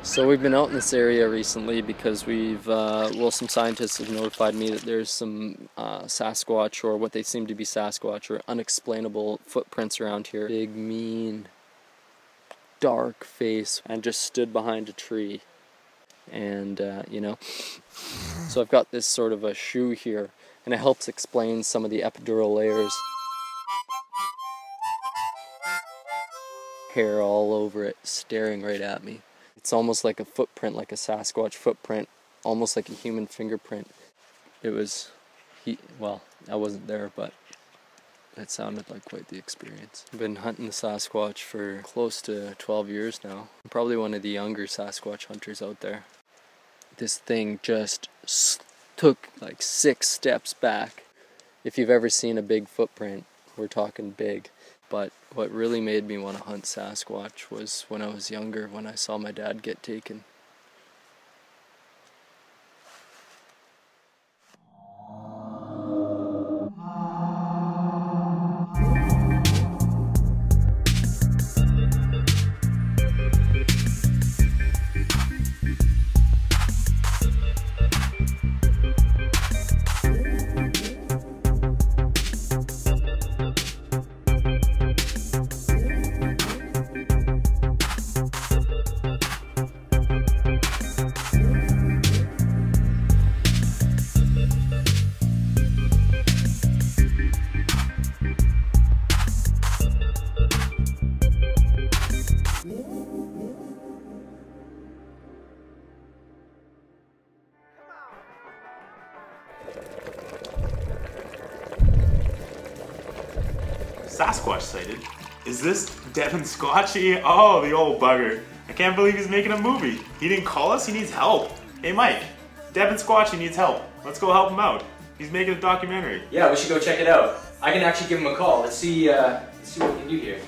So we've been out in this area recently because well, some scientists have notified me that there's some Sasquatch, or what they seem to be Sasquatch, or unexplainable footprints around here. Big, mean, dark face, and just stood behind a tree. And, you know, so I've got this sort of a shoe here, and it helps explain some of the epidural layers. Hair all over it, staring right at me. It's almost like a footprint, like a Sasquatch footprint, almost like a human fingerprint. It was, well, I wasn't there, but it sounded like quite the experience. I've been hunting the Sasquatch for close to 12 years now. I'm probably one of the younger Sasquatch hunters out there. This thing just took like 6 steps back. If you've ever seen a big footprint, we're talking big. But what really made me want to hunt Sasquatch was when I was younger, when I saw my dad get taken. Sasquatch sighted? Is this Devon Squatchy? Oh, the old bugger. I can't believe he's making a movie. He didn't call us, he needs help. Hey Mike, Devon Squatchy needs help. Let's go help him out. He's making a documentary. Yeah, we should go check it out. I can actually give him a call. Let's see what we can do here.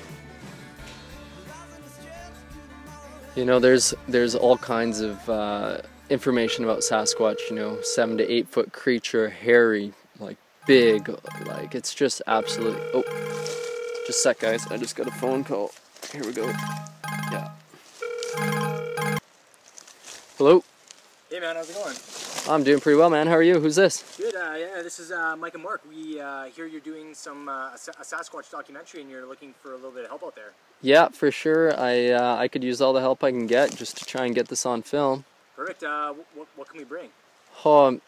You know, there's all kinds of information about Sasquatch, you know, 7 to 8 foot creature, hairy, like big, like it's just absolutely, oh, just a sec guys, I just got a phone call. Here we go. Yeah. Hello? Hey man, how's it going? I'm doing pretty well, man. How are you? Who's this? Good, yeah, this is Mike and Mark. We hear you're doing some a Sasquatch documentary and you're looking for a little bit of help out there. Yeah, for sure. I could use all the help I can get just to try and get this on film. Perfect. What can we bring? Oh,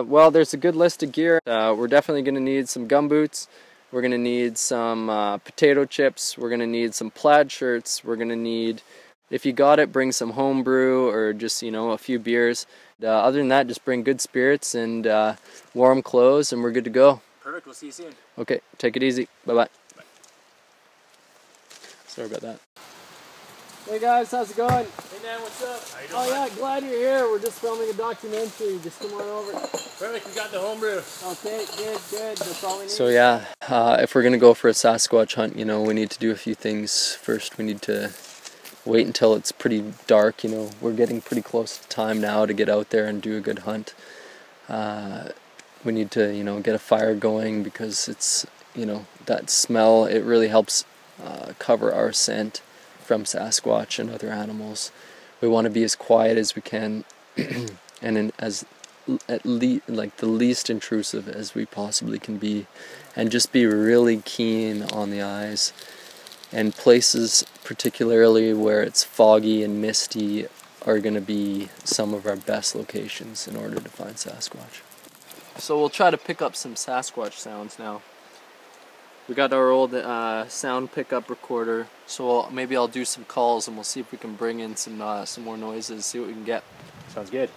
well, there's a good list of gear. We're definitely going to need some gumboots. We're going to need some potato chips. We're going to need some plaid shirts. We're going to need, if you got it, bring some homebrew or just, you know, a few beers. Other than that, just bring good spirits and warm clothes and we're good to go. Perfect. We'll see you soon. Okay, take it easy. Bye-bye. Sorry about that. Hey guys, how's it going? Hey man, what's up? How you doing? Oh yeah, glad you're here. We're just filming a documentary. Just come on over. Perfect, we got the homebrew. Okay, good. That's all we need. So yeah, if we're gonna go for a Sasquatch hunt, you know, we need to do a few things. First, we need to wait until it's pretty dark. You know, we're getting pretty close to time now to get out there and do a good hunt. We need to, you know, get a fire going because it's, you know, that smell, it really helps cover our scent from Sasquatch and other animals. We want to be as quiet as we can and at least like the least intrusive as we possibly can be, and just be really keen on the eyes. And places particularly where it's foggy and misty are going to be some of our best locations in order to find Sasquatch. So we'll try to pick up some Sasquatch sounds now. We got our old sound pickup recorder, so maybe I'll do some calls and we'll see if we can bring in some more noises, see what we can get. Sounds good.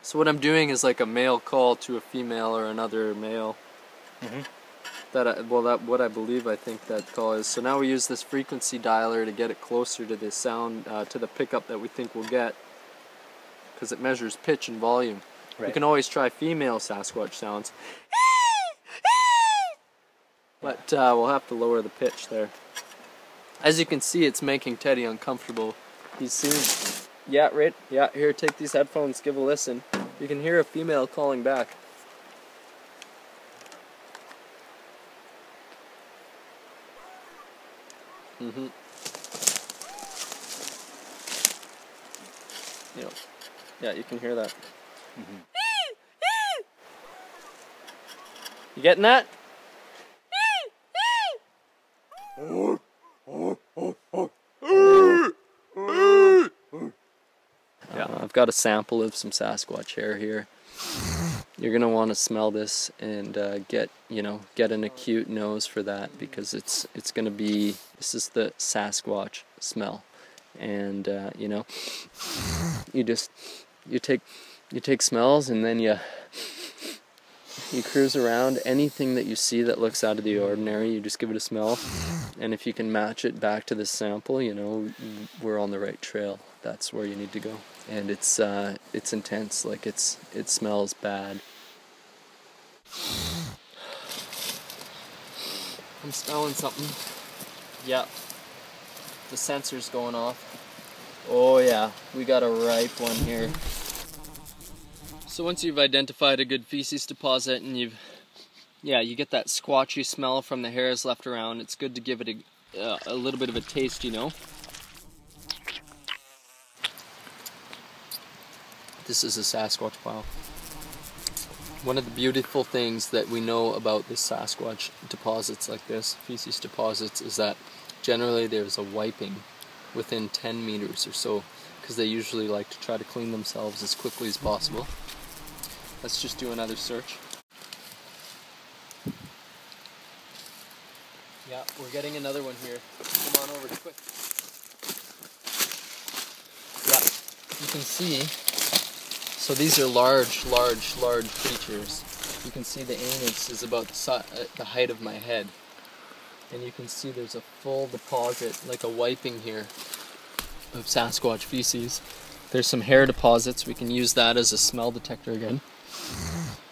So what I'm doing is like a male call to a female or another male. What I believe I think that call is. So now we use this frequency dialer to get it closer to the sound, to the pickup that we think we'll get, because it measures pitch and volume. Right. You can always try female Sasquatch sounds, but we'll have to lower the pitch there. As you can see, it's making Teddy uncomfortable. He's seen, yeah, right, yeah, here, take these headphones, give a listen. You can hear a female calling back. Mm-hmm. You know, yeah, you can hear that. Mm-hmm. You getting that? Yeah, I've got a sample of some Sasquatch hair here. You're gonna want to smell this and get an acute nose for that, because it's gonna be, this is the Sasquatch smell, and you take smells, and then you cruise around. Anything that you see that looks out of the ordinary, you just give it a smell, and if you can match it back to the sample, we're on the right trail. That's where you need to go. And it's intense. Like it smells bad. I'm smelling something. Yeah, the sensor's going off. Oh yeah, we got a ripe one here. So once you've identified a good feces deposit, and you get that squatchy smell from the hairs left around, it's good to give it a little bit of a taste, This is a Sasquatch pile. One of the beautiful things that we know about the Sasquatch deposits like this, feces deposits, is that generally there's a wiping within 10 meters or so, because they usually like to try to clean themselves as quickly as possible. Let's just do another search. Yeah, we're getting another one here. Come on over quick. Yeah, you can see. So these are large creatures. You can see the anus is about the height of my head. And you can see there's a full deposit, like a wiping here, of Sasquatch feces. There's some hair deposits. We can use that as a smell detector again.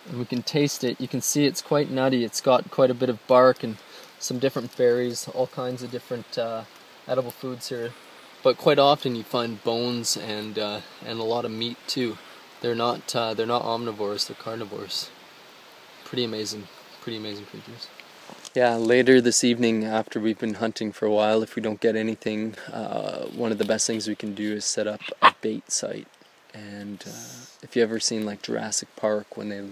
And we can taste it. You can see it's quite nutty. It's got quite a bit of bark and some different berries, all kinds of different edible foods here. But quite often you find bones and a lot of meat too. They're not omnivores, they're carnivores. Pretty amazing creatures. Yeah, later this evening, after we've been hunting for a while, if we don't get anything, one of the best things we can do is set up a bait site. And if you ever seen like Jurassic Park, when they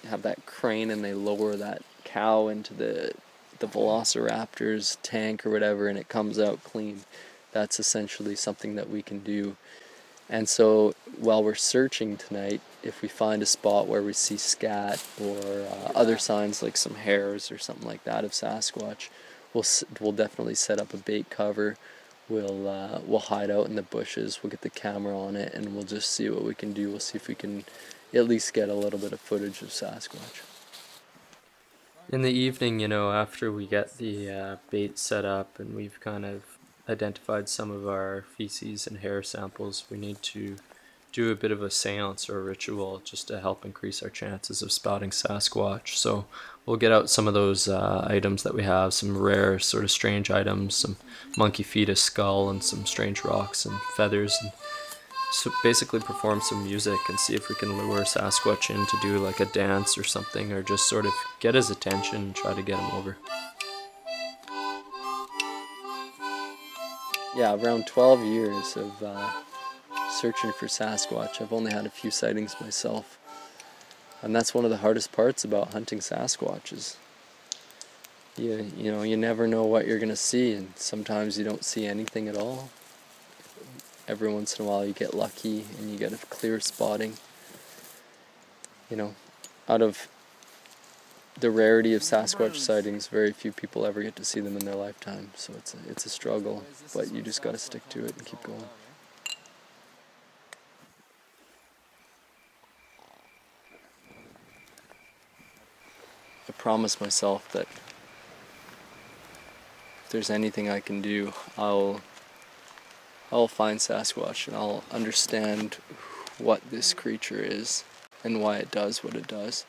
have that crane and they lower that cow into the Velociraptor's tank or whatever, and it comes out clean, that's essentially something that we can do. And so while we're searching tonight, if we find a spot where we see scat or other signs like some hairs or something like that of Sasquatch, we'll definitely set up a bait cover. We'll hide out in the bushes. We'll get the camera on it, and we'll just see what we can do. We'll see if we can at least get a little bit of footage of Sasquatch. In the evening, after we get the bait set up and we've kind of identified some of our feces and hair samples, we need to do a bit of a seance or a ritual just to help increase our chances of spotting Sasquatch. So we'll get out some of those items that we have, some rare sort of strange items, some monkey fetus skull and some strange rocks and feathers, and so basically perform some music and see if we can lure Sasquatch in to do like a dance or something, or just sort of get his attention and try to get him over. Yeah, around 12 years of searching for Sasquatch. I've only had a few sightings myself. And that's one of the hardest parts about hunting Sasquatch is you never know what you're going to see, and sometimes you don't see anything at all. Every once in a while you get lucky and you get a clear spotting. Out of the rarity of Sasquatch sightings, very few people ever get to see them in their lifetime, so it's a struggle, but you just got to stick to it and keep going. I promise myself that if there's anything I can do, I'll find Sasquatch and I'll understand what this creature is and why it does what it does.